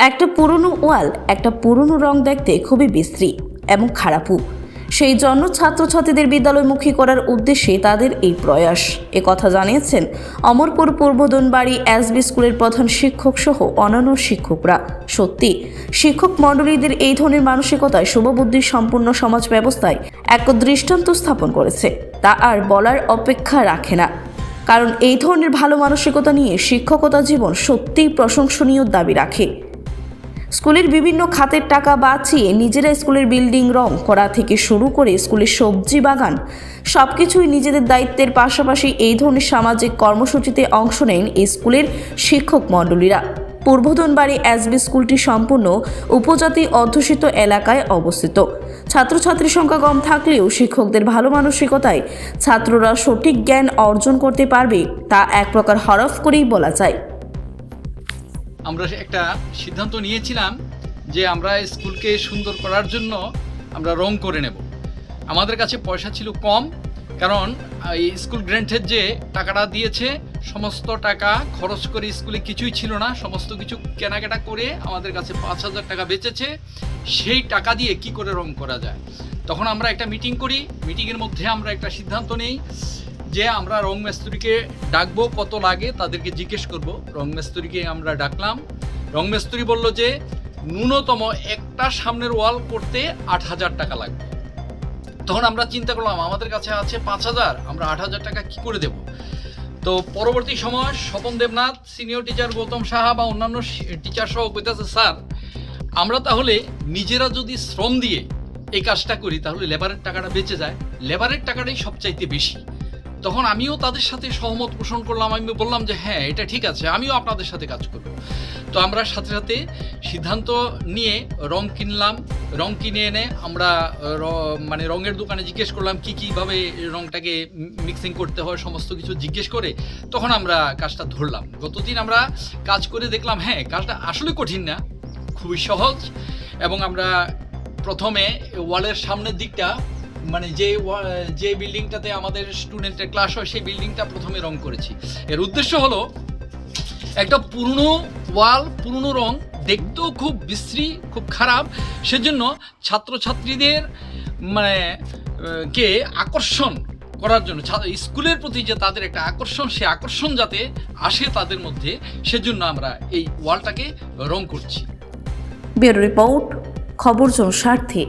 একটা পুরনো ওয়াল, একটা পুরনো রং দেখতে খুবই বিশ্রী এবং খারাপও। সেই জন্য ছাত্রছাত্রীদের বিদ্যালয়মুখী করার উদ্দেশ্যে তাদের এই প্রয়াস। কথা জানিয়েছেন অমরপুর পূর্বদনবাড়ি এসবি স্কুলের প্রধান শিক্ষক সহ অন্যান্য শিক্ষকরা। সত্যি শিক্ষক মণ্ডলীদের এই ধরনের মানসিকতায় শুভবুদ্ধি সম্পূর্ণ সমাজ ব্যবস্থায় এক দৃষ্টান্ত স্থাপন করেছে, তা আর বলার অপেক্ষা রাখে না। কারণ এই ধরনের ভালো মানসিকতা নিয়ে শিক্ষকতা জীবন সত্যিই প্রশংসনীয় দাবি রাখে। স্কুলের বিভিন্ন খাতের টাকা বাঁচিয়ে নিজেরা স্কুলের বিল্ডিং রং করা থেকে শুরু করে স্কুলের সবজি বাগান সবকিছুই নিজেদের দায়িত্বের পাশাপাশি এই ধরনের সামাজিক কর্মসূচিতে অংশ নেন এই স্কুলের শিক্ষক মণ্ডলীরা। পূর্বদনবাড়ি এসবি স্কুলটি সম্পূর্ণ উপজাতি অধ্যুষিত এলাকায় অবস্থিত। ছাত্রছাত্রীর সংখ্যা কম থাকলেও শিক্ষকদের ভালো মানসিকতায় ছাত্ররা সঠিক জ্ঞান অর্জন করতে পারবে তা এক প্রকার হরফ করেই বলা যায়। আমরা একটা সিদ্ধান্ত নিয়েছিলাম যে আমরা স্কুলকে সুন্দর করার জন্য আমরা রং করে নেব। আমাদের কাছে পয়সা ছিল কম, কারণ এই স্কুল গ্র্যান্টের যে টাকাটা দিয়েছে সমস্ত টাকা খরচ করে স্কুলে কিছুই ছিল না, সমস্ত কিছু কেনাকাটা করে আমাদের কাছে 5,000 টাকা বেঁচেছে। সেই টাকা দিয়ে কি করে রং করা যায়, তখন আমরা একটা মিটিং করি। মিটিংয়ের মধ্যে আমরা একটা সিদ্ধান্ত নিই যে আমরা রং মিস্ত্রিকে ডাকবো, কত লাগে তাদেরকে জিজ্ঞেস করব। রং মিস্ত্রিকে আমরা ডাকলাম। রং মিস্ত্রি বলল যে ন্যূনতম একটা সামনের ওয়াল করতে 8,000 টাকা লাগবে। তখন আমরা চিন্তা করলাম আমাদের কাছে আছে 5,000, আমরা 8,000 টাকা কি করে দেব। তো পরবর্তী সময় স্বপন দেবনাথ, সিনিয়র টিচার গৌতম সাহা বা অন্যান্য টিচার সহ কইতেছে, স্যার আমরা তাহলে নিজেরা যদি শ্রম দিয়ে এই কাজটা করি তাহলে লেবারের টাকাটা বেঁচে যায়, লেবারের টাকাটাই সবচাইতে বেশি। তখন আমিও তাদের সাথে সহমত পোষণ করলাম। আমি বললাম যে হ্যাঁ, এটা ঠিক আছে, আমিও আপনাদের সাথে কাজ করব। তো আমরা সাথে সাথে সিদ্ধান্ত নিয়ে রং কিনলাম। রং কিনে এনে আমরা রঙের দোকানে জিজ্ঞেস করলাম কীভাবে রংটাকে মিক্সিং করতে হয়, সমস্ত কিছু জিজ্ঞেস করে তখন আমরা কাজটা ধরলাম। গতদিন আমরা কাজ করে দেখলাম হ্যাঁ, কাজটা আসলে কঠিন না, খুবই সহজ। এবং আমরা প্রথমে ওয়ালের সামনের দিকটা যে বিল্ডিংটাতে আমাদের স্টুডেন্টের ক্লাস হয় সেই বিল্ডিংটা প্রথমে রং করেছি। এর উদ্দেশ্য হলো একটা পুরনো ওয়াল, পুরনো রং দেখতেও খুব বিশ্রী, খুব খারাপ। সেজন্য ছাত্রছাত্রীদের কে আকর্ষণ করার জন্য, স্কুলের প্রতি যে তাদের একটা আকর্ষণ, সে আকর্ষণ যাতে আসে তাদের মধ্যে, সেজন্য আমরা এই ওয়ালটাকে রং করছি। ব্যুরো রিপোর্ট, খবর জনস্বার্থে।